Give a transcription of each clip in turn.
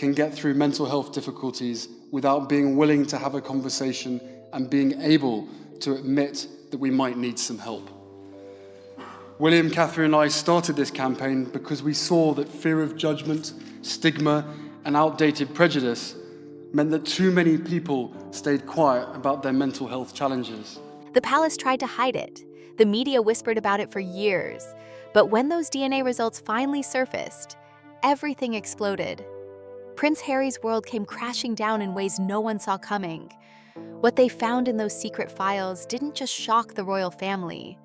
can get through mental health difficulties without being willing to have a conversation and being able to admit that we might need some help. William, Catherine and I started this campaign because we saw that fear of judgment, stigma, and outdated prejudice meant that too many people stayed quiet about their mental health challenges. The palace tried to hide it. The media whispered about it for years. But when those DNA results finally surfaced, everything exploded. Prince Harry's world came crashing down in ways no one saw coming. What they found in those secret files didn't just shock the royal family.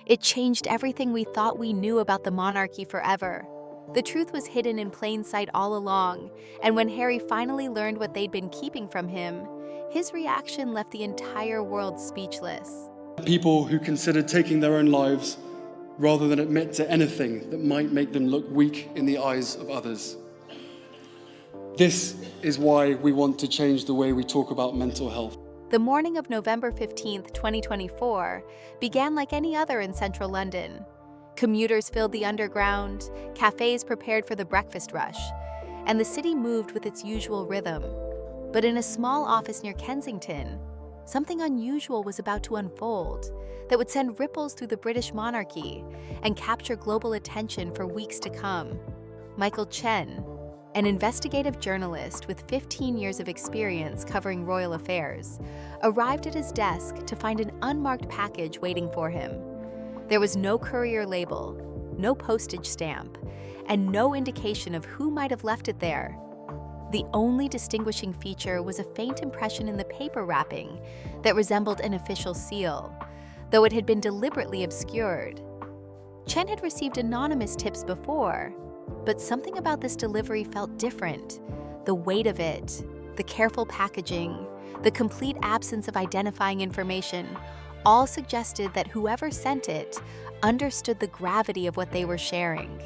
It changed everything we thought we knew about the monarchy forever. The truth was hidden in plain sight all along, and when Harry finally learned what they'd been keeping from him, his reaction left the entire world speechless. People who considered taking their own lives rather than admit to anything that might make them look weak in the eyes of others. This is why we want to change the way we talk about mental health. The morning of November 15, 2024, began like any other in central London. Commuters filled the underground, cafes prepared for the breakfast rush, and the city moved with its usual rhythm. But in a small office near Kensington, something unusual was about to unfold that would send ripples through the British monarchy and capture global attention for weeks to come. Michael Chen, an investigative journalist with 15 years of experience covering royal affairs, arrived at his desk to find an unmarked package waiting for him. There was no courier label, no postage stamp, and no indication of who might have left it there. The only distinguishing feature was a faint impression in the paper wrapping that resembled an official seal, though it had been deliberately obscured. Chen had received anonymous tips before, but something about this delivery felt different. The weight of it, the careful packaging, the complete absence of identifying information, all suggested that whoever sent it understood the gravity of what they were sharing.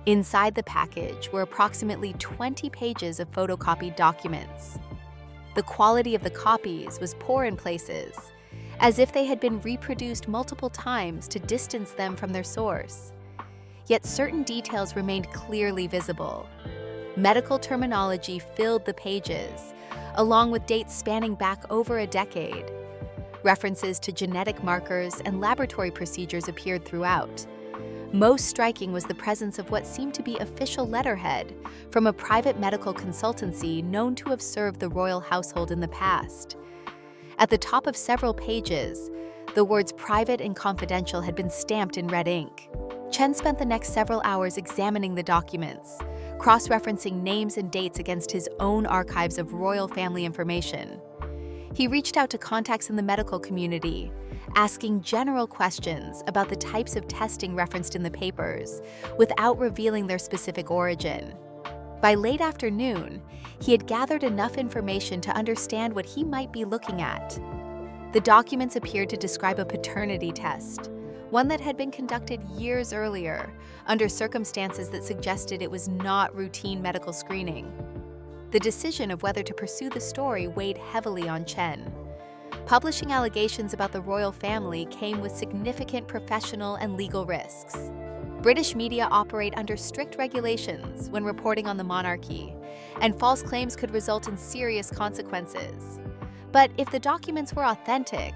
Inside the package were approximately 20 pages of photocopied documents. The quality of the copies was poor in places, as if they had been reproduced multiple times to distance them from their source. Yet certain details remained clearly visible. Medical terminology filled the pages, along with dates spanning back over a decade. References to genetic markers and laboratory procedures appeared throughout. Most striking was the presence of what seemed to be official letterhead from a private medical consultancy known to have served the royal household in the past. At the top of several pages, the words private and confidential had been stamped in red ink. Chen spent the next several hours examining the documents, cross-referencing names and dates against his own archives of royal family information. He reached out to contacts in the medical community, asking general questions about the types of testing referenced in the papers, without revealing their specific origin. By late afternoon, he had gathered enough information to understand what he might be looking at. The documents appeared to describe a paternity test, one that had been conducted years earlier, under circumstances that suggested it was not routine medical screening. The decision of whether to pursue the story weighed heavily on Chen. Publishing allegations about the royal family came with significant professional and legal risks. British media operate under strict regulations when reporting on the monarchy, and false claims could result in serious consequences. But if the documents were authentic,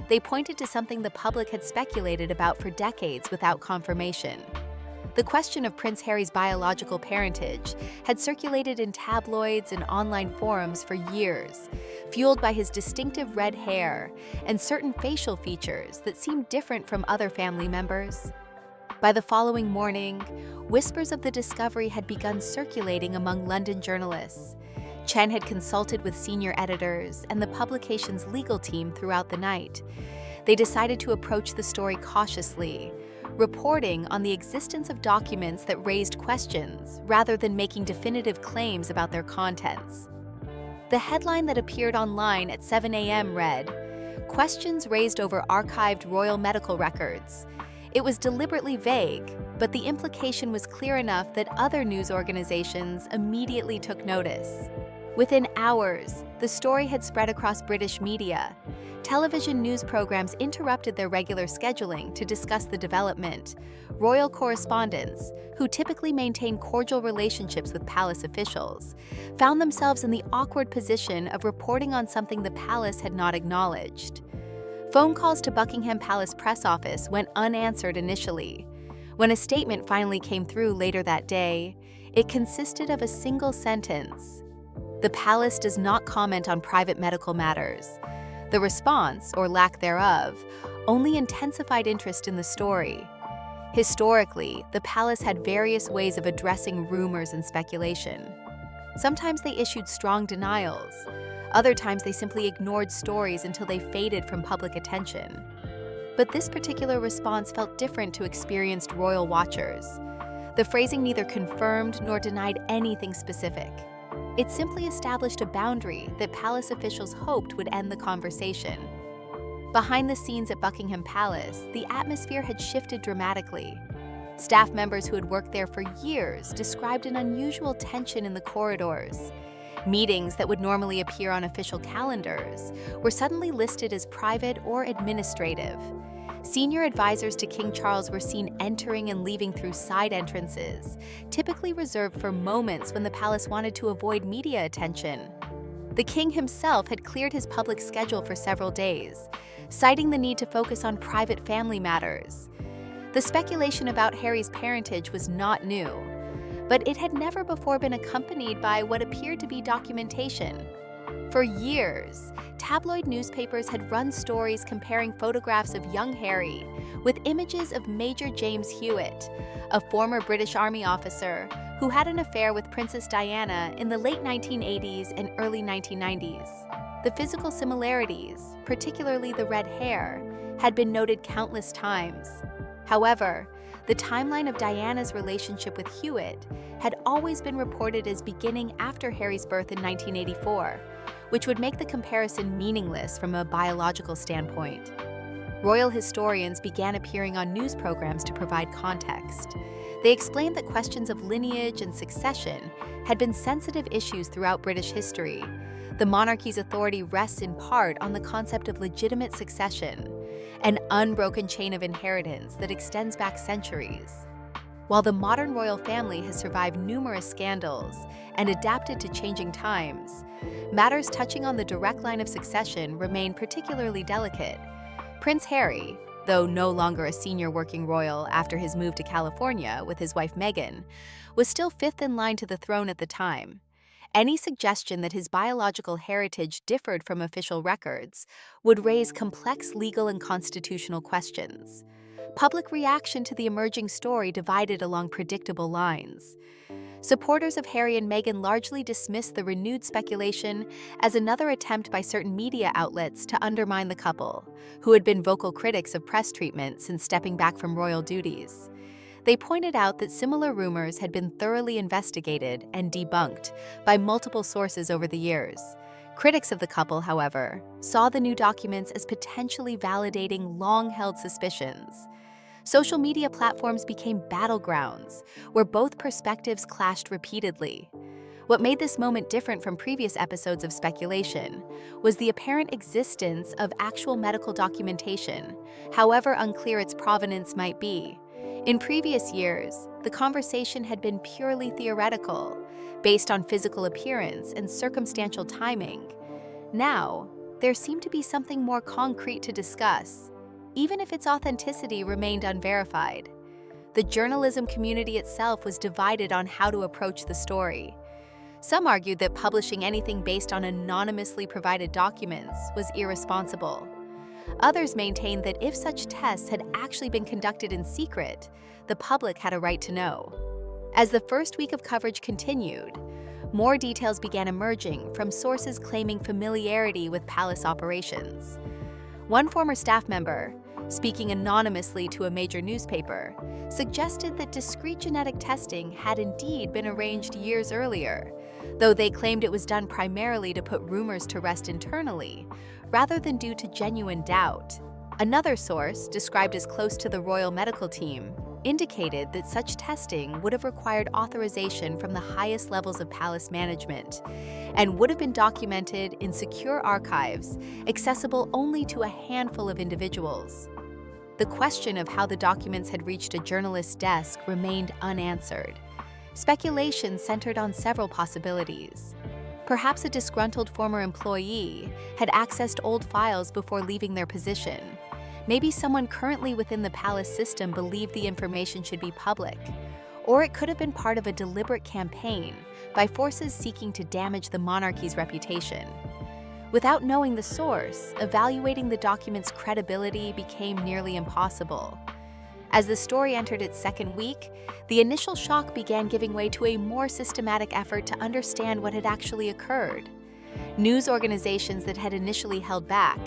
they pointed to something the public had speculated about for decades without confirmation. The question of Prince Harry's biological parentage had circulated in tabloids and online forums for years, fueled by his distinctive red hair and certain facial features that seemed different from other family members. By the following morning, whispers of the discovery had begun circulating among London journalists. Chen had consulted with senior editors and the publication's legal team throughout the night. They decided to approach the story cautiously, reporting on the existence of documents that raised questions rather than making definitive claims about their contents. The headline that appeared online at 7 a.m. read, "Questions raised over archived royal medical records." It was deliberately vague, but the implication was clear enough that other news organizations immediately took notice. Within hours, the story had spread across British media. Television news programs interrupted their regular scheduling to discuss the development. Royal correspondents, who typically maintain cordial relationships with palace officials, found themselves in the awkward position of reporting on something the palace had not acknowledged. Phone calls to Buckingham Palace press office went unanswered initially. When a statement finally came through later that day, it consisted of a single sentence: "The palace does not comment on private medical matters." The response, or lack thereof, only intensified interest in the story. Historically, the palace had various ways of addressing rumors and speculation. Sometimes they issued strong denials. Other times they simply ignored stories until they faded from public attention. But this particular response felt different to experienced royal watchers. The phrasing neither confirmed nor denied anything specific. It simply established a boundary that palace officials hoped would end the conversation. Behind the scenes at Buckingham Palace, the atmosphere had shifted dramatically. Staff members who had worked there for years described an unusual tension in the corridors. Meetings that would normally appear on official calendars were suddenly listed as private or administrative. Senior advisors to King Charles were seen entering and leaving through side entrances, typically reserved for moments when the palace wanted to avoid media attention. The king himself had cleared his public schedule for several days, citing the need to focus on private family matters. The speculation about Harry's parentage was not new, but it had never before been accompanied by what appeared to be documentation. For years, tabloid newspapers had run stories comparing photographs of young Harry with images of Major James Hewitt, a former British Army officer who had an affair with Princess Diana in the late 1980s and early 1990s. The physical similarities, particularly the red hair, had been noted countless times. However, the timeline of Diana's relationship with Hewitt had always been reported as beginning after Harry's birth in 1984, which would make the comparison meaningless from a biological standpoint. Royal historians began appearing on news programs to provide context. They explained that questions of lineage and succession had been sensitive issues throughout British history. The monarchy's authority rests in part on the concept of legitimate succession, an unbroken chain of inheritance that extends back centuries. While the modern royal family has survived numerous scandals and adapted to changing times, matters touching on the direct line of succession remain particularly delicate. Prince Harry, though no longer a senior working royal after his move to California with his wife Meghan, was still fifth in line to the throne at the time. Any suggestion that his biological heritage differed from official records would raise complex legal and constitutional questions. Public reaction to the emerging story divided along predictable lines. Supporters of Harry and Meghan largely dismissed the renewed speculation as another attempt by certain media outlets to undermine the couple, who had been vocal critics of press treatment since stepping back from royal duties. They pointed out that similar rumors had been thoroughly investigated and debunked by multiple sources over the years. Critics of the couple, however, saw the new documents as potentially validating long-held suspicions. Social media platforms became battlegrounds, where both perspectives clashed repeatedly. What made this moment different from previous episodes of speculation was the apparent existence of actual medical documentation, however unclear its provenance might be. In previous years, the conversation had been purely theoretical, based on physical appearance and circumstantial timing. Now, there seemed to be something more concrete to discuss, even if its authenticity remained unverified. The journalism community itself was divided on how to approach the story. Some argued that publishing anything based on anonymously provided documents was irresponsible. Others maintained that if such tests had actually been conducted in secret, the public had a right to know. As the first week of coverage continued, more details began emerging from sources claiming familiarity with palace operations. One former staff member, speaking anonymously to a major newspaper, suggested that discreet genetic testing had indeed been arranged years earlier, though they claimed it was done primarily to put rumors to rest internally, rather than due to genuine doubt. Another source, described as close to the royal medical team, indicated that such testing would have required authorization from the highest levels of palace management and would have been documented in secure archives accessible only to a handful of individuals. The question of how the documents had reached a journalist's desk remained unanswered. Speculation centered on several possibilities. Perhaps a disgruntled former employee had accessed old files before leaving their position. Maybe someone currently within the palace system believed the information should be public. Or it could have been part of a deliberate campaign by forces seeking to damage the monarchy's reputation. Without knowing the source, evaluating the document's credibility became nearly impossible. As the story entered its second week, the initial shock began giving way to a more systematic effort to understand what had actually occurred. News organizations that had initially held back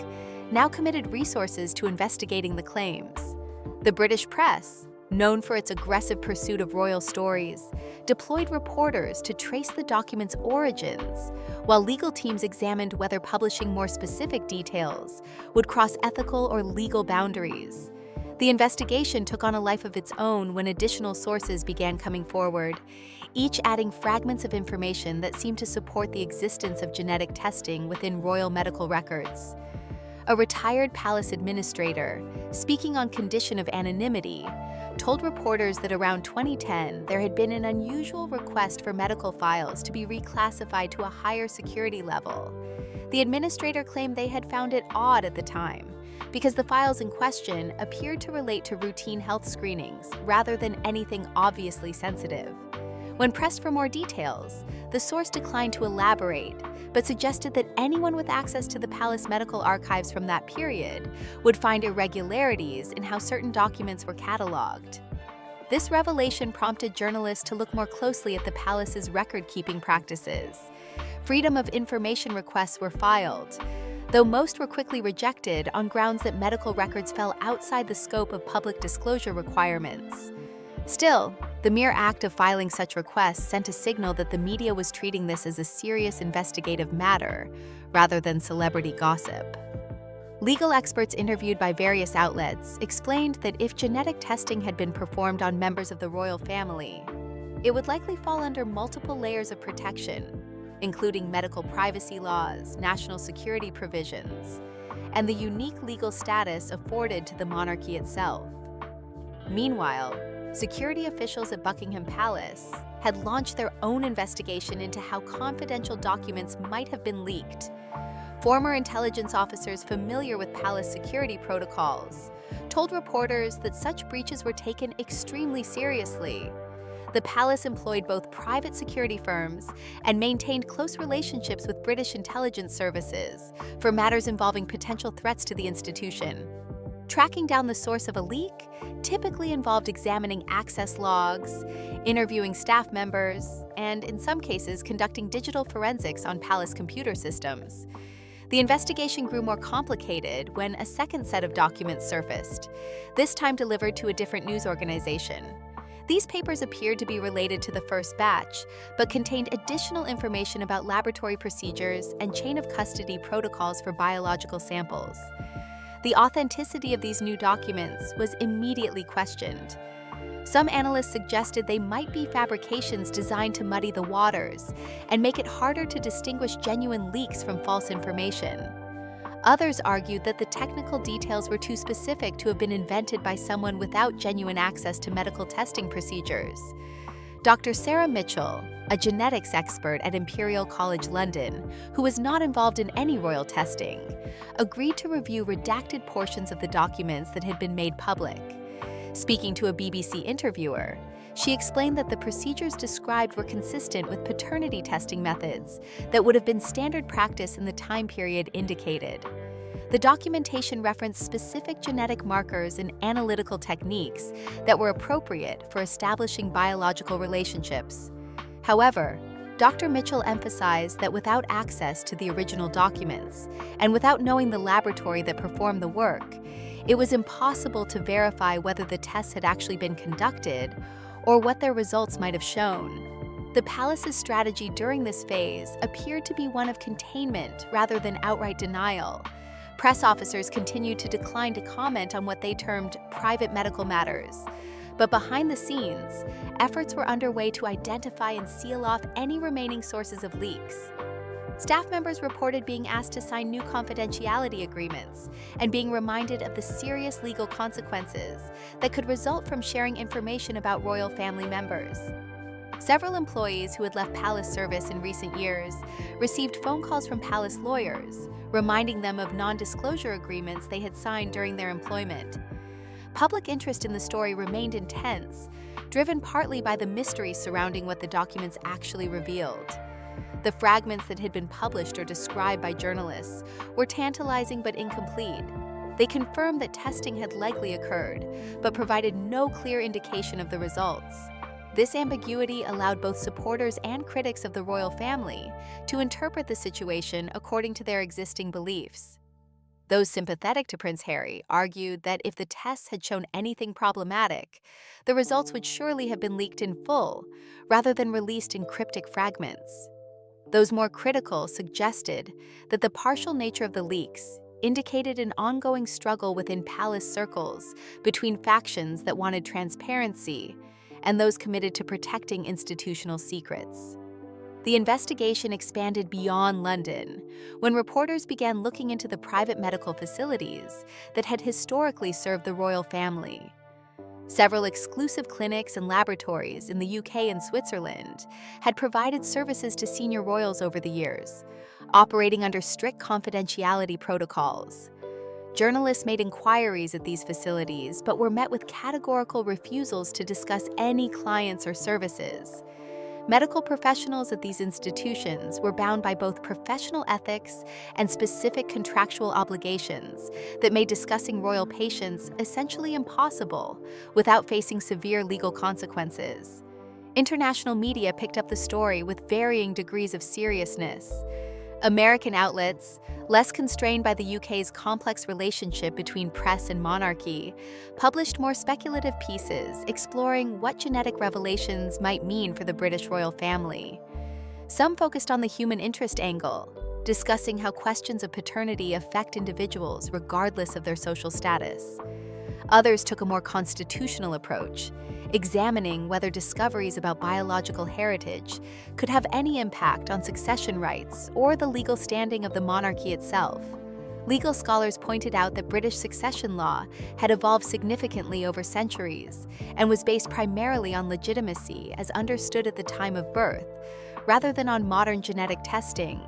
now committed resources to investigating the claims. The British press, known for its aggressive pursuit of royal stories, deployed reporters to trace the document's origins, while legal teams examined whether publishing more specific details would cross ethical or legal boundaries. The investigation took on a life of its own when additional sources began coming forward, each adding fragments of information that seemed to support the existence of genetic testing within royal medical records. A retired palace administrator, speaking on condition of anonymity, told reporters that around 2010 there had been an unusual request for medical files to be reclassified to a higher security level. The administrator claimed they had found it odd at the time, because the files in question appeared to relate to routine health screenings rather than anything obviously sensitive. When pressed for more details, the source declined to elaborate, but suggested that anyone with access to the palace medical archives from that period would find irregularities in how certain documents were cataloged. This revelation prompted journalists to look more closely at the palace's record-keeping practices. Freedom of information requests were filed, though most were quickly rejected on grounds that medical records fell outside the scope of public disclosure requirements. Still, the mere act of filing such requests sent a signal that the media was treating this as a serious investigative matter, rather than celebrity gossip. Legal experts interviewed by various outlets explained that if genetic testing had been performed on members of the royal family, it would likely fall under multiple layers of protection, including medical privacy laws, national security provisions, and the unique legal status afforded to the monarchy itself. Meanwhile, security officials at Buckingham Palace had launched their own investigation into how confidential documents might have been leaked. Former intelligence officers familiar with palace security protocols told reporters that such breaches were taken extremely seriously. The palace employed both private security firms and maintained close relationships with British intelligence services for matters involving potential threats to the institution. Tracking down the source of a leak typically involved examining access logs, interviewing staff members, and in some cases conducting digital forensics on palace computer systems. The investigation grew more complicated when a second set of documents surfaced, this time delivered to a different news organization. These papers appeared to be related to the first batch, but contained additional information about laboratory procedures and chain of custody protocols for biological samples. The authenticity of these new documents was immediately questioned. Some analysts suggested they might be fabrications designed to muddy the waters and make it harder to distinguish genuine leaks from false information. Others argued that the technical details were too specific to have been invented by someone without genuine access to medical testing procedures. Dr. Sarah Mitchell, a genetics expert at Imperial College London, who was not involved in any royal testing, agreed to review redacted portions of the documents that had been made public. Speaking to a BBC interviewer, she explained that the procedures described were consistent with paternity testing methods that would have been standard practice in the time period indicated. The documentation referenced specific genetic markers and analytical techniques that were appropriate for establishing biological relationships. However, Dr. Mitchell emphasized that without access to the original documents and without knowing the laboratory that performed the work, it was impossible to verify whether the tests had actually been conducted or what their results might have shown. The palace's strategy during this phase appeared to be one of containment rather than outright denial. Press officers continued to decline to comment on what they termed private medical matters, But behind the scenes, efforts were underway to identify and seal off any remaining sources of leaks. Staff members reported being asked to sign new confidentiality agreements and being reminded of the serious legal consequences that could result from sharing information about royal family members. Several employees who had left palace service in recent years received phone calls from palace lawyers, reminding them of non-disclosure agreements they had signed during their employment. Public interest in the story remained intense, driven partly by the mystery surrounding what the documents actually revealed. The fragments that had been published or described by journalists were tantalizing but incomplete. They confirmed that testing had likely occurred, but provided no clear indication of the results. This ambiguity allowed both supporters and critics of the royal family to interpret the situation according to their existing beliefs. Those sympathetic to Prince Harry argued that if the tests had shown anything problematic, the results would surely have been leaked in full, rather than released in cryptic fragments. Those more critical suggested that the partial nature of the leaks indicated an ongoing struggle within palace circles between factions that wanted transparency and those committed to protecting institutional secrets. The investigation expanded beyond London when reporters began looking into the private medical facilities that had historically served the royal family. Several exclusive clinics and laboratories in the UK and Switzerland had provided services to senior royals over the years, operating under strict confidentiality protocols. Journalists made inquiries at these facilities but were met with categorical refusals to discuss any clients or services. Medical professionals at these institutions were bound by both professional ethics and specific contractual obligations that made discussing royal patients essentially impossible without facing severe legal consequences. International media picked up the story with varying degrees of seriousness. American outlets, less constrained by the UK's complex relationship between press and monarchy, published more speculative pieces exploring what genetic revelations might mean for the British royal family. Some focused on the human interest angle, discussing how questions of paternity affect individuals regardless of their social status. Others took a more constitutional approach, examining whether discoveries about biological heritage could have any impact on succession rights or the legal standing of the monarchy itself. Legal scholars pointed out that British succession law had evolved significantly over centuries and was based primarily on legitimacy as understood at the time of birth, rather than on modern genetic testing.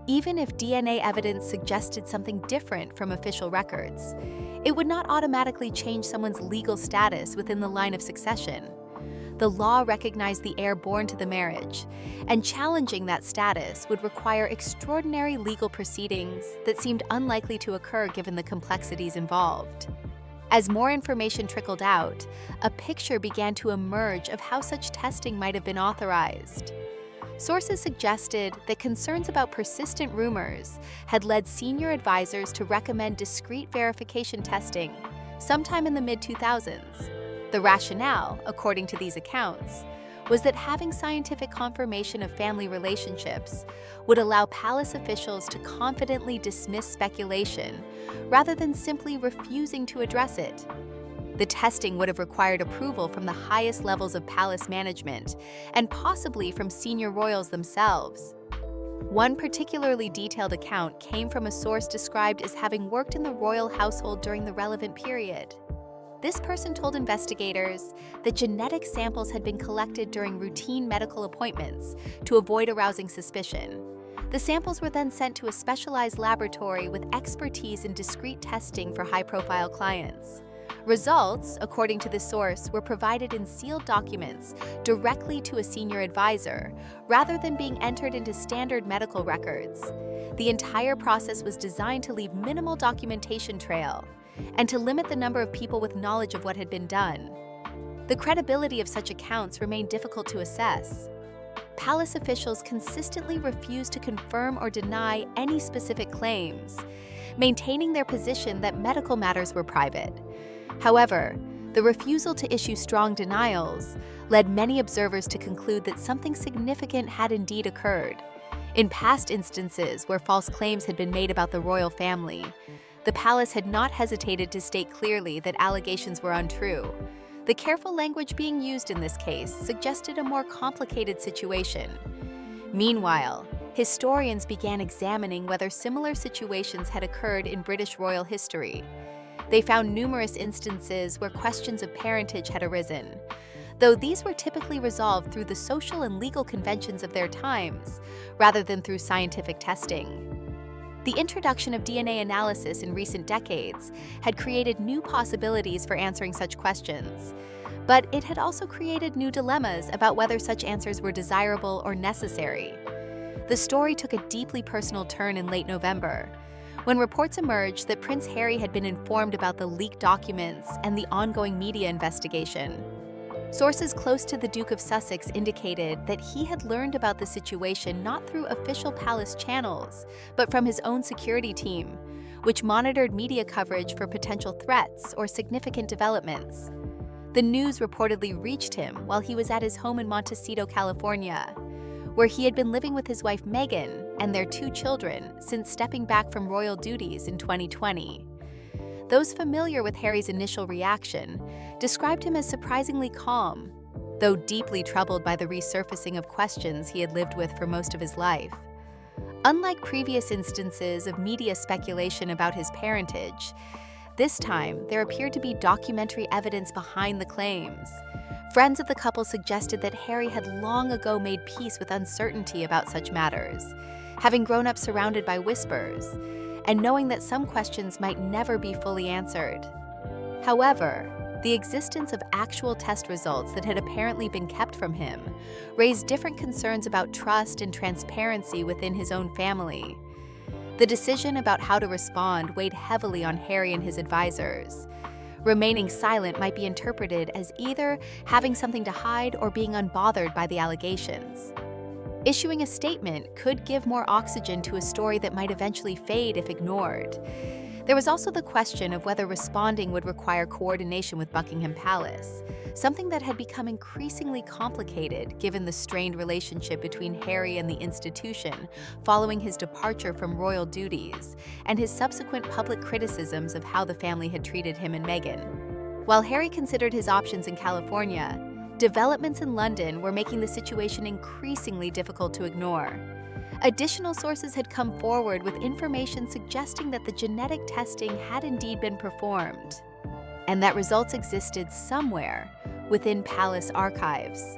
Even if DNA evidence suggested something different from official records, it would not automatically change someone's legal status within the line of succession. The law recognized the heir born to the marriage, and challenging that status would require extraordinary legal proceedings that seemed unlikely to occur given the complexities involved. As more information trickled out, a picture began to emerge of how such testing might have been authorized. Sources suggested that concerns about persistent rumors had led senior advisors to recommend discrete verification testing sometime in the mid-2000s. The rationale, according to these accounts, was that having scientific confirmation of family relationships would allow palace officials to confidently dismiss speculation rather than simply refusing to address it. The testing would have required approval from the highest levels of palace management and possibly from senior royals themselves. One particularly detailed account came from a source described as having worked in the royal household during the relevant period. This person told investigators that genetic samples had been collected during routine medical appointments to avoid arousing suspicion. The samples were then sent to a specialized laboratory with expertise in discrete testing for high-profile clients. Results, according to the source, were provided in sealed documents directly to a senior advisor, rather than being entered into standard medical records. The entire process was designed to leave minimal documentation trail and to limit the number of people with knowledge of what had been done. The credibility of such accounts remained difficult to assess. Palace officials consistently refused to confirm or deny any specific claims, maintaining their position that medical matters were private. However, the refusal to issue strong denials led many observers to conclude that something significant had indeed occurred. In past instances where false claims had been made about the royal family, the palace had not hesitated to state clearly that allegations were untrue. The The careful language being used in this case suggested a more complicated situation. Meanwhile, historians began examining whether similar situations had occurred in British royal history. They found numerous instances where questions of parentage had arisen, though these were typically resolved through the social and legal conventions of their times, rather than through scientific testing. The introduction of DNA analysis in recent decades had created new possibilities for answering such questions, but it had also created new dilemmas about whether such answers were desirable or necessary. The story took a deeply personal turn in late November, when reports emerged that Prince Harry had been informed about the leaked documents and the ongoing media investigation. Sources close to the Duke of Sussex indicated that he had learned about the situation not through official palace channels, but from his own security team, which monitored media coverage for potential threats or significant developments. The news reportedly reached him while he was at his home in Montecito, California, where he had been living with his wife Meghan and their 2 children since stepping back from royal duties in 2020. Those familiar with Harry's initial reaction described him as surprisingly calm, though deeply troubled by the resurfacing of questions he had lived with for most of his life. Unlike previous instances of media speculation about his parentage, this time there appeared to be documentary evidence behind the claims. Friends of the couple suggested that Harry had long ago made peace with uncertainty about such matters, having grown up surrounded by whispers, and knowing that some questions might never be fully answered. However, the existence of actual test results that had apparently been kept from him raised different concerns about trust and transparency within his own family. The decision about how to respond weighed heavily on Harry and his advisors. Remaining silent might be interpreted as either having something to hide or being unbothered by the allegations. Issuing a statement could give more oxygen to a story that might eventually fade if ignored. There was also the question of whether responding would require coordination with Buckingham Palace, something that had become increasingly complicated given the strained relationship between Harry and the institution following his departure from royal duties and his subsequent public criticisms of how the family had treated him and Meghan. While Harry considered his options in California, developments in London were making the situation increasingly difficult to ignore. Additional sources had come forward with information suggesting that the genetic testing had indeed been performed, and that results existed somewhere within palace archives.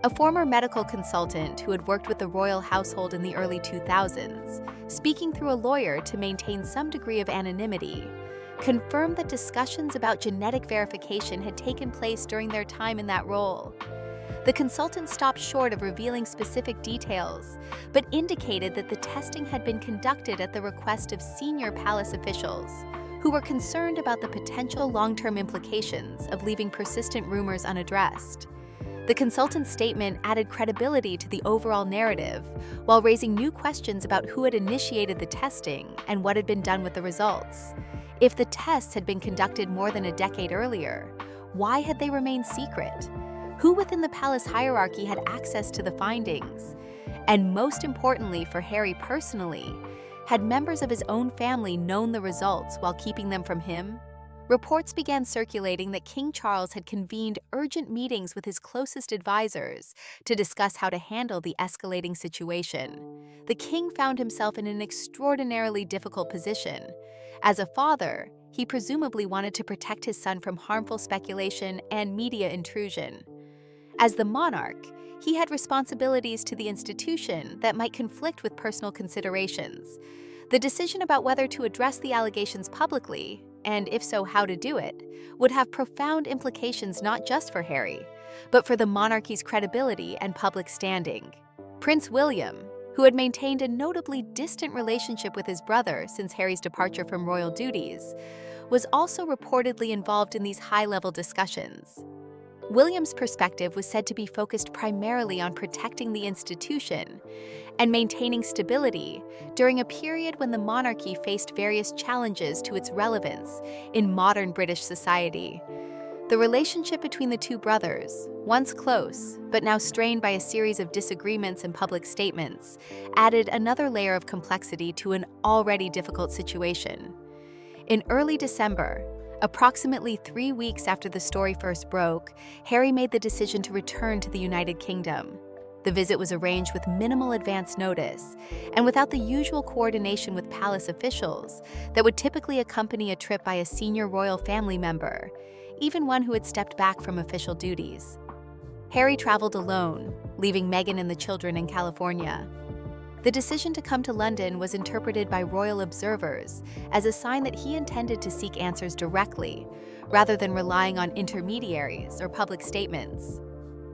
A former medical consultant who had worked with the royal household in the early 2000s, speaking through a lawyer to maintain some degree of anonymity, confirmed that discussions about genetic verification had taken place during their time in that role. The consultant stopped short of revealing specific details, but indicated that the testing had been conducted at the request of senior palace officials, who were concerned about the potential long-term implications of leaving persistent rumors unaddressed. The consultant's statement added credibility to the overall narrative, while raising new questions about who had initiated the testing and what had been done with the results. If the tests had been conducted more than a decade earlier, why had they remained secret? Who within the palace hierarchy had access to the findings? And most importantly for Harry personally, had members of his own family known the results while keeping them from him? Reports began circulating that King Charles had convened urgent meetings with his closest advisors to discuss how to handle the escalating situation. The king found himself in an extraordinarily difficult position. As a father, he presumably wanted to protect his son from harmful speculation and media intrusion. As the monarch, he had responsibilities to the institution that might conflict with personal considerations. The decision about whether to address the allegations publicly, and if so, how to do it, would have profound implications not just for Harry, but for the monarchy's credibility and public standing. Prince William, who had maintained a notably distant relationship with his brother since Harry's departure from royal duties, was also reportedly involved in these high-level discussions. William's perspective was said to be focused primarily on protecting the institution and maintaining stability during a period when the monarchy faced various challenges to its relevance in modern British society. The relationship between the two brothers, once close but now strained by a series of disagreements and public statements, added another layer of complexity to an already difficult situation. In early December, Approximately 3 weeks after the story first broke, Harry made the decision to return to the United Kingdom. The visit was arranged with minimal advance notice and without the usual coordination with palace officials that would typically accompany a trip by a senior royal family member, even one who had stepped back from official duties. Harry traveled alone, leaving Meghan and the children in California. The decision to come to London was interpreted by royal observers as a sign that he intended to seek answers directly, rather than relying on intermediaries or public statements.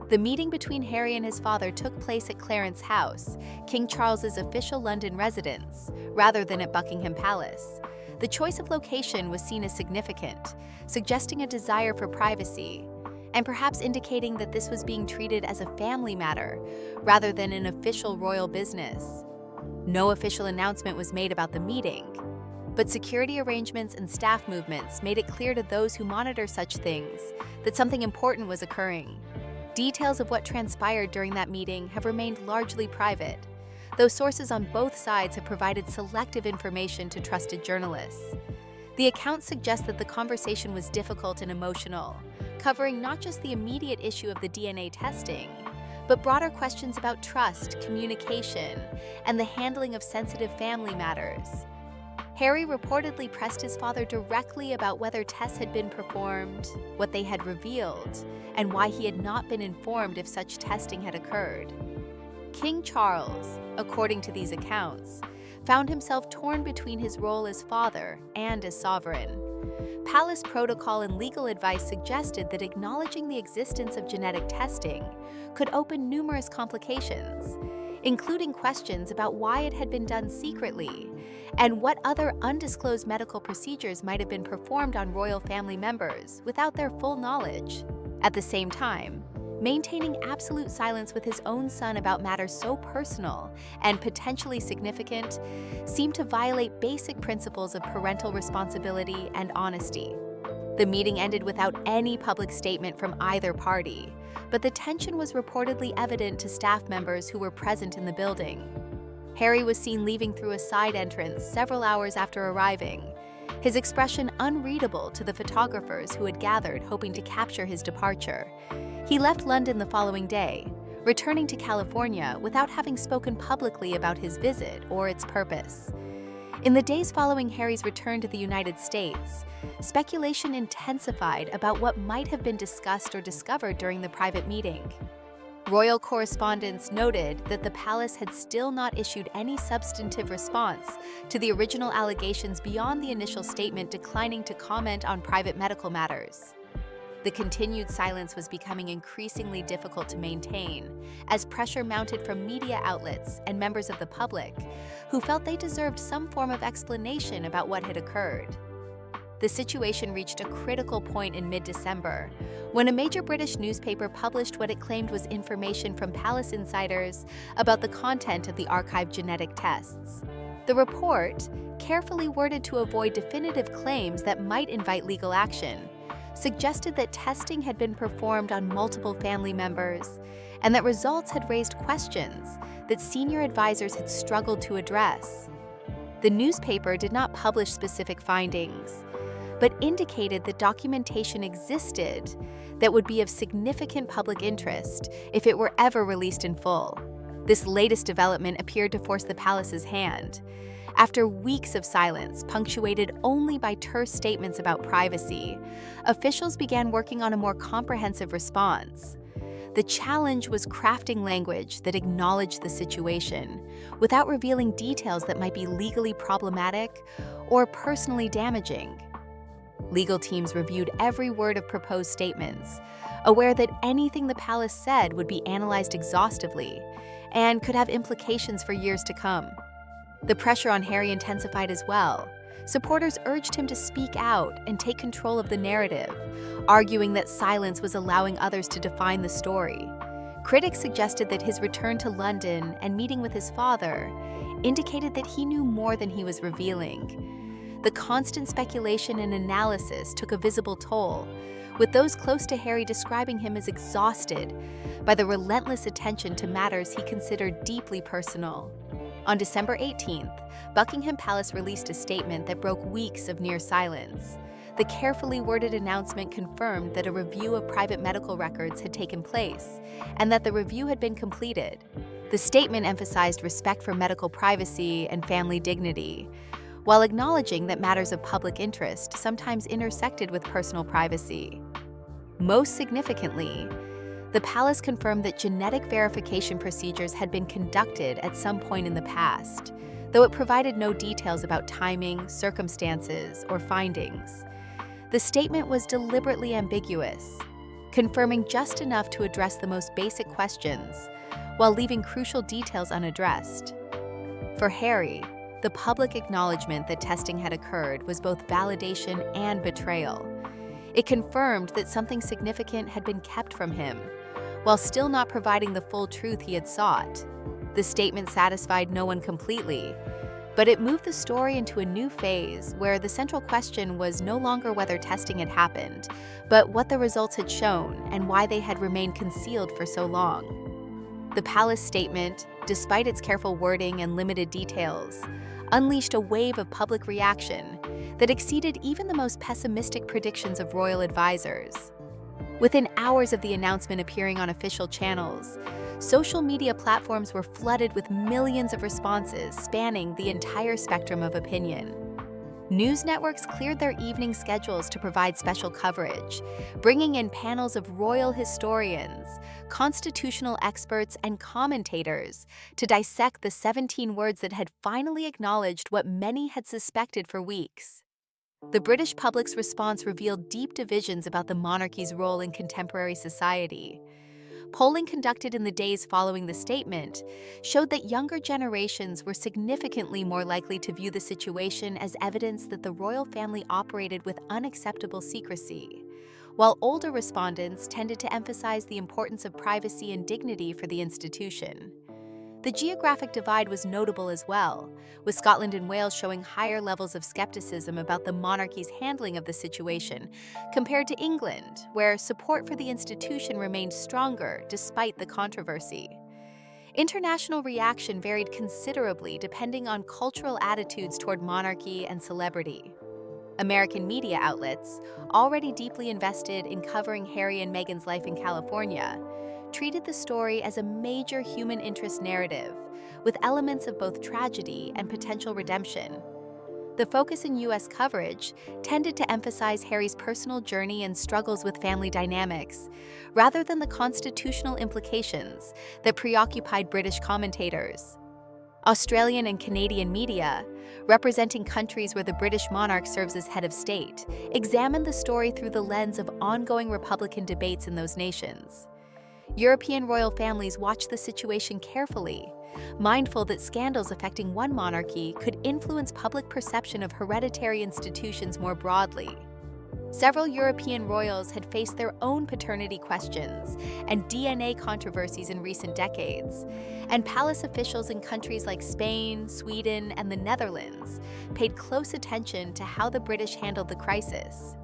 The meeting between Harry and his father took place at Clarence House, King Charles's official London residence, rather than at Buckingham Palace. The choice of location was seen as significant, suggesting a desire for privacy, and perhaps indicating that this was being treated as a family matter rather than an official royal business. No official announcement was made about the meeting, but security arrangements and staff movements made it clear to those who monitor such things that something important was occurring. Details of what transpired during that meeting have remained largely private, though sources on both sides have provided selective information to trusted journalists. The accounts suggest that the conversation was difficult and emotional, covering not just the immediate issue of the DNA testing, but broader questions about trust, communication, and the handling of sensitive family matters. Harry reportedly pressed his father directly about whether tests had been performed, what they had revealed, and why he had not been informed if such testing had occurred. King Charles, according to these accounts, found himself torn between his role as father and as sovereign. Palace protocol and legal advice suggested that acknowledging the existence of genetic testing could open numerous complications, including questions about why it had been done secretly and what other undisclosed medical procedures might have been performed on royal family members without their full knowledge. At the same time, maintaining absolute silence with his own son about matters so personal and potentially significant seemed to violate basic principles of parental responsibility and honesty. The meeting ended without any public statement from either party, but the tension was reportedly evident to staff members who were present in the building. Harry was seen leaving through a side entrance several hours after arriving, his expression unreadable to the photographers who had gathered hoping to capture his departure. He left London the following day, returning to California without having spoken publicly about his visit or its purpose. In the days following Harry's return to the United States, speculation intensified about what might have been discussed or discovered during the private meeting. Royal correspondents noted that the palace had still not issued any substantive response to the original allegations beyond the initial statement declining to comment on private medical matters. The continued silence was becoming increasingly difficult to maintain as pressure mounted from media outlets and members of the public who felt they deserved some form of explanation about what had occurred. The situation reached a critical point in mid-December when a major British newspaper published what it claimed was information from palace insiders about the content of the archived genetic tests. The report, carefully worded to avoid definitive claims that might invite legal action, suggested that testing had been performed on multiple family members and that results had raised questions that senior advisors had struggled to address. The newspaper did not publish specific findings, but indicated that documentation existed that would be of significant public interest if it were ever released in full. This latest development appeared to force the palace's hand. After weeks of silence, punctuated only by terse statements about privacy, officials began working on a more comprehensive response. The challenge was crafting language that acknowledged the situation, without revealing details that might be legally problematic or personally damaging. Legal teams reviewed every word of proposed statements, aware that anything the palace said would be analyzed exhaustively and could have implications for years to come. The pressure on Harry intensified as well. Supporters urged him to speak out and take control of the narrative, arguing that silence was allowing others to define the story. Critics suggested that his return to London and meeting with his father indicated that he knew more than he was revealing. The constant speculation and analysis took a visible toll, with those close to Harry describing him as exhausted by the relentless attention to matters he considered deeply personal. On December 18th, Buckingham Palace released a statement that broke weeks of near silence. The carefully worded announcement confirmed that a review of private medical records had taken place and that the review had been completed. The statement emphasized respect for medical privacy and family dignity, while acknowledging that matters of public interest sometimes intersected with personal privacy. Most significantly, the palace confirmed that genetic verification procedures had been conducted at some point in the past, though it provided no details about timing, circumstances, or findings. The statement was deliberately ambiguous, confirming just enough to address the most basic questions, while leaving crucial details unaddressed. For Harry, the public acknowledgement that testing had occurred was both validation and betrayal. It confirmed that something significant had been kept from him, while still not providing the full truth he had sought. The statement satisfied no one completely, but it moved the story into a new phase where the central question was no longer whether testing had happened, but what the results had shown and why they had remained concealed for so long. The palace statement, despite its careful wording and limited details, unleashed a wave of public reaction that exceeded even the most pessimistic predictions of royal advisors. Within hours of the announcement appearing on official channels, social media platforms were flooded with millions of responses spanning the entire spectrum of opinion. News networks cleared their evening schedules to provide special coverage, bringing in panels of royal historians, constitutional experts, and commentators to dissect the 17 words that had finally acknowledged what many had suspected for weeks. The British public's response revealed deep divisions about the monarchy's role in contemporary society. Polling conducted in the days following the statement showed that younger generations were significantly more likely to view the situation as evidence that the royal family operated with unacceptable secrecy, while older respondents tended to emphasize the importance of privacy and dignity for the institution. The geographic divide was notable as well, with Scotland and Wales showing higher levels of skepticism about the monarchy's handling of the situation compared to England, where support for the institution remained stronger despite the controversy. International reaction varied considerably depending on cultural attitudes toward monarchy and celebrity. American media outlets, already deeply invested in covering Harry and Meghan's life in California, treated the story as a major human interest narrative, with elements of both tragedy and potential redemption. The focus in U.S. coverage tended to emphasize Harry's personal journey and struggles with family dynamics, rather than the constitutional implications that preoccupied British commentators. Australian and Canadian media, representing countries where the British monarch serves as head of state, examined the story through the lens of ongoing Republican debates in those nations. European royal families watched the situation carefully, mindful that scandals affecting one monarchy could influence public perception of hereditary institutions more broadly. Several European royals had faced their own paternity questions and DNA controversies in recent decades, and palace officials in countries like Spain, Sweden, and the Netherlands paid close attention to how the British handled the crisis.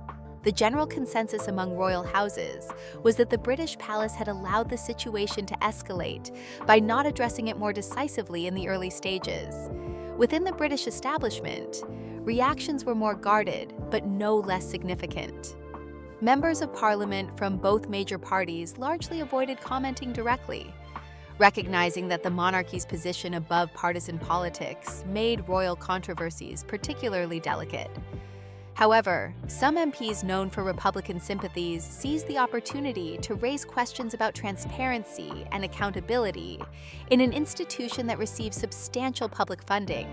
The general consensus among royal houses was that the British palace had allowed the situation to escalate by not addressing it more decisively in the early stages. Within the British establishment, reactions were more guarded, but no less significant. Members of Parliament from both major parties largely avoided commenting directly, recognizing that the monarchy's position above partisan politics made royal controversies particularly delicate. However, some MPs known for Republican sympathies seized the opportunity to raise questions about transparency and accountability in an institution that receives substantial public funding.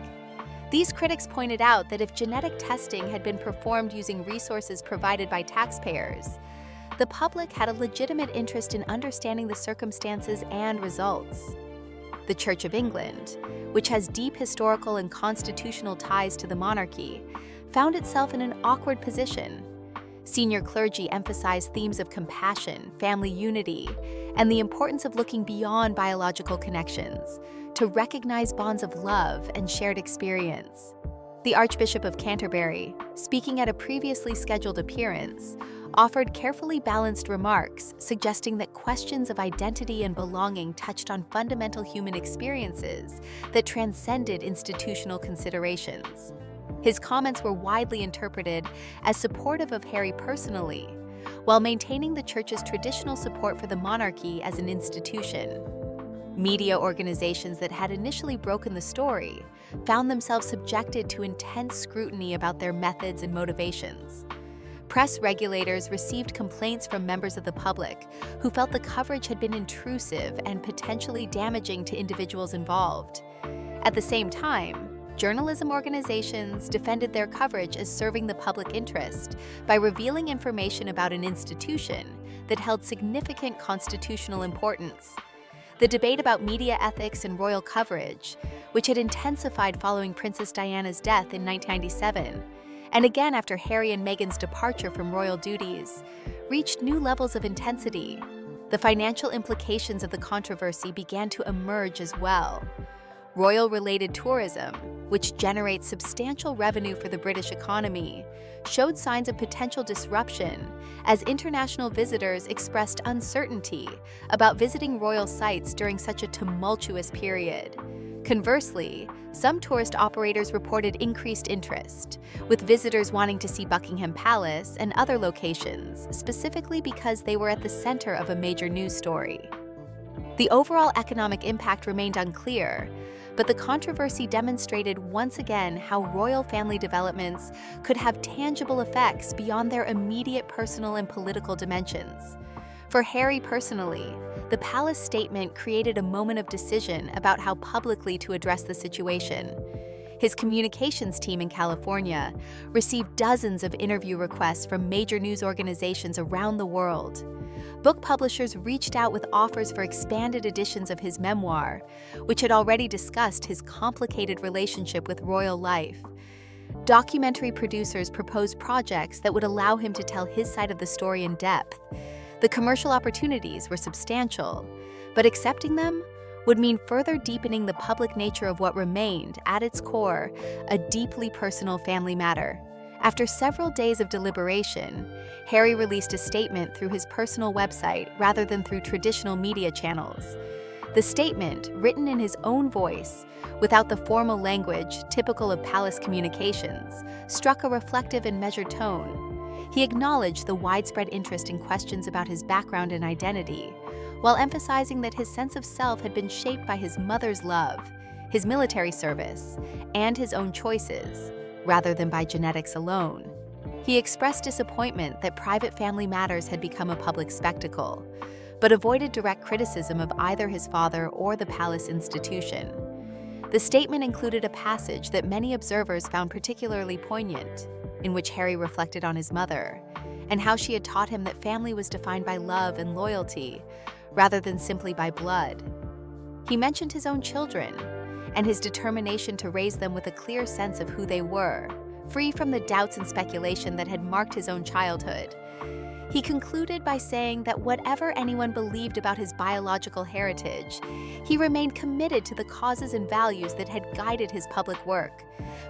These critics pointed out that if genetic testing had been performed using resources provided by taxpayers, the public had a legitimate interest in understanding the circumstances and results. The Church of England, which has deep historical and constitutional ties to the monarchy, found itself in an awkward position. Senior clergy emphasized themes of compassion, family unity, and the importance of looking beyond biological connections to recognize bonds of love and shared experience. The Archbishop of Canterbury, speaking at a previously scheduled appearance, offered carefully balanced remarks suggesting that questions of identity and belonging touched on fundamental human experiences that transcended institutional considerations. His comments were widely interpreted as supportive of Harry personally, while maintaining the Church's traditional support for the monarchy as an institution. Media organizations that had initially broken the story found themselves subjected to intense scrutiny about their methods and motivations. Press regulators received complaints from members of the public who felt the coverage had been intrusive and potentially damaging to individuals involved. At the same time, journalism organizations defended their coverage as serving the public interest by revealing information about an institution that held significant constitutional importance. The debate about media ethics and royal coverage, which had intensified following Princess Diana's death in 1997, and again after Harry and Meghan's departure from royal duties, reached new levels of intensity. The financial implications of the controversy began to emerge as well. Royal-related tourism, which generates substantial revenue for the British economy, showed signs of potential disruption as international visitors expressed uncertainty about visiting royal sites during such a tumultuous period. Conversely, some tourist operators reported increased interest, with visitors wanting to see Buckingham Palace and other locations, specifically because they were at the center of a major news story. The overall economic impact remained unclear, but the controversy demonstrated once again how royal family developments could have tangible effects beyond their immediate personal and political dimensions. For Harry personally, the palace statement created a moment of decision about how publicly to address the situation. His communications team in California received dozens of interview requests from major news organizations around the world. Book publishers reached out with offers for expanded editions of his memoir, which had already discussed his complicated relationship with royal life. Documentary producers proposed projects that would allow him to tell his side of the story in depth. The commercial opportunities were substantial, but accepting them would mean further deepening the public nature of what remained, at its core, a deeply personal family matter. After several days of deliberation, Harry released a statement through his personal website rather than through traditional media channels. The statement, written in his own voice, without the formal language typical of palace communications, struck a reflective and measured tone. He acknowledged the widespread interest in questions about his background and identity, while emphasizing that his sense of self had been shaped by his mother's love, his military service, and his own choices, rather than by genetics alone. He expressed disappointment that private family matters had become a public spectacle, but avoided direct criticism of either his father or the palace institution. The statement included a passage that many observers found particularly poignant, in which Harry reflected on his mother, and how she had taught him that family was defined by love and loyalty, rather than simply by blood. He mentioned his own children, and his determination to raise them with a clear sense of who they were, free from the doubts and speculation that had marked his own childhood. He concluded by saying that whatever anyone believed about his biological heritage, he remained committed to the causes and values that had guided his public work,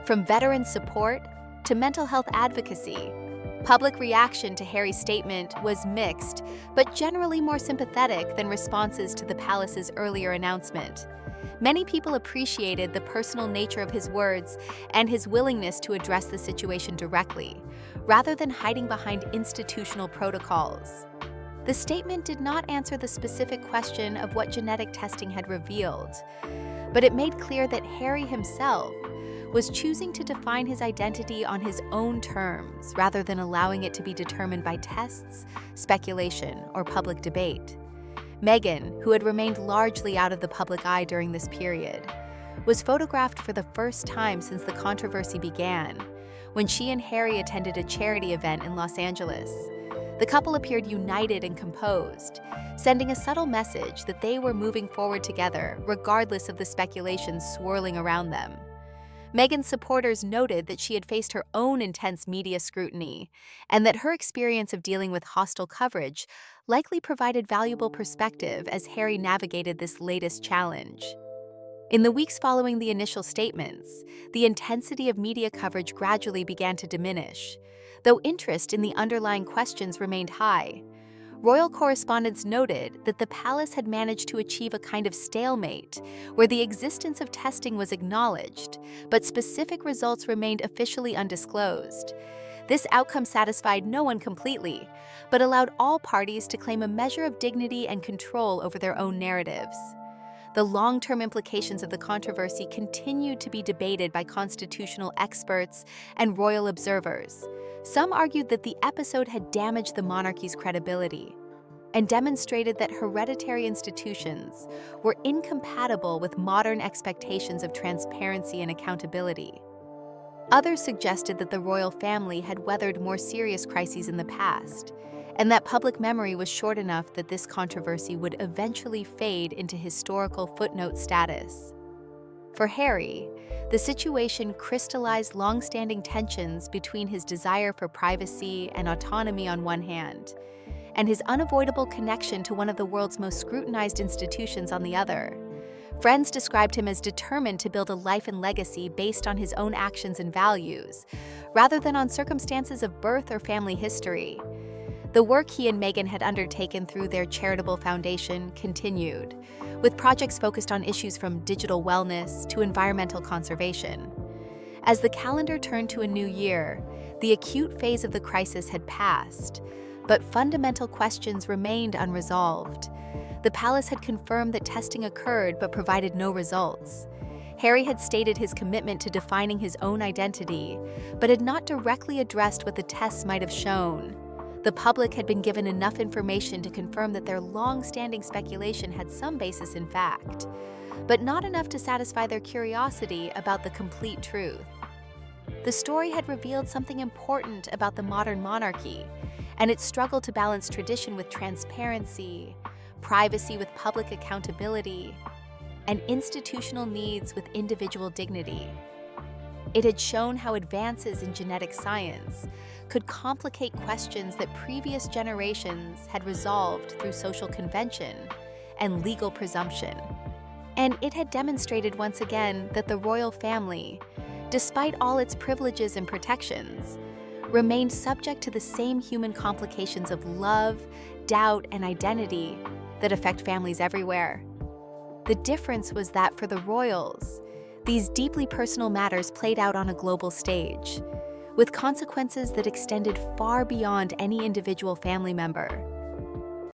from veteran support to mental health advocacy. Public reaction to Harry's statement was mixed, but generally more sympathetic than responses to the palace's earlier announcement. Many people appreciated the personal nature of his words and his willingness to address the situation directly, rather than hiding behind institutional protocols. The statement did not answer the specific question of what genetic testing had revealed, but it made clear that Harry himself was choosing to define his identity on his own terms rather than allowing it to be determined by tests, speculation, or public debate. Meghan, who had remained largely out of the public eye during this period, was photographed for the first time since the controversy began, when she and Harry attended a charity event in Los Angeles. The couple appeared united and composed, sending a subtle message that they were moving forward together regardless of the speculation swirling around them. Meghan's supporters noted that she had faced her own intense media scrutiny, and that her experience of dealing with hostile coverage likely provided valuable perspective as Harry navigated this latest challenge. In the weeks following the initial statements, the intensity of media coverage gradually began to diminish. though interest in the underlying questions remained high. Royal correspondents noted that the palace had managed to achieve a kind of stalemate, where the existence of testing was acknowledged, but specific results remained officially undisclosed. This outcome satisfied no one completely, but allowed all parties to claim a measure of dignity and control over their own narratives. The long-term implications of the controversy continued to be debated by constitutional experts and royal observers. Some argued that the episode had damaged the monarchy's credibility and demonstrated that hereditary institutions were incompatible with modern expectations of transparency and accountability. Others suggested that the royal family had weathered more serious crises in the past, and that public memory was short enough that this controversy would eventually fade into historical footnote status. For Harry, the situation crystallized long-standing tensions between his desire for privacy and autonomy on one hand, and his unavoidable connection to one of the world's most scrutinized institutions on the other. Friends described him as determined to build a life and legacy based on his own actions and values, rather than on circumstances of birth or family history. The work he and Meghan had undertaken through their charitable foundation continued, with projects focused on issues from digital wellness to environmental conservation. As the calendar turned to a new year, the acute phase of the crisis had passed, but fundamental questions remained unresolved. The palace had confirmed that testing occurred but provided no results. Harry had stated his commitment to defining his own identity, but had not directly addressed what the tests might have shown. The public had been given enough information to confirm that their long-standing speculation had some basis in fact, but not enough to satisfy their curiosity about the complete truth. The story had revealed something important about the modern monarchy and its struggle to balance tradition with transparency, privacy with public accountability, and institutional needs with individual dignity. It had shown how advances in genetic science could complicate questions that previous generations had resolved through social convention and legal presumption. And it had demonstrated once again that the royal family, despite all its privileges and protections, remained subject to the same human complications of love, doubt, and identity that affect families everywhere. The difference was that for the royals, these deeply personal matters played out on a global stage, with consequences that extended far beyond any individual family member.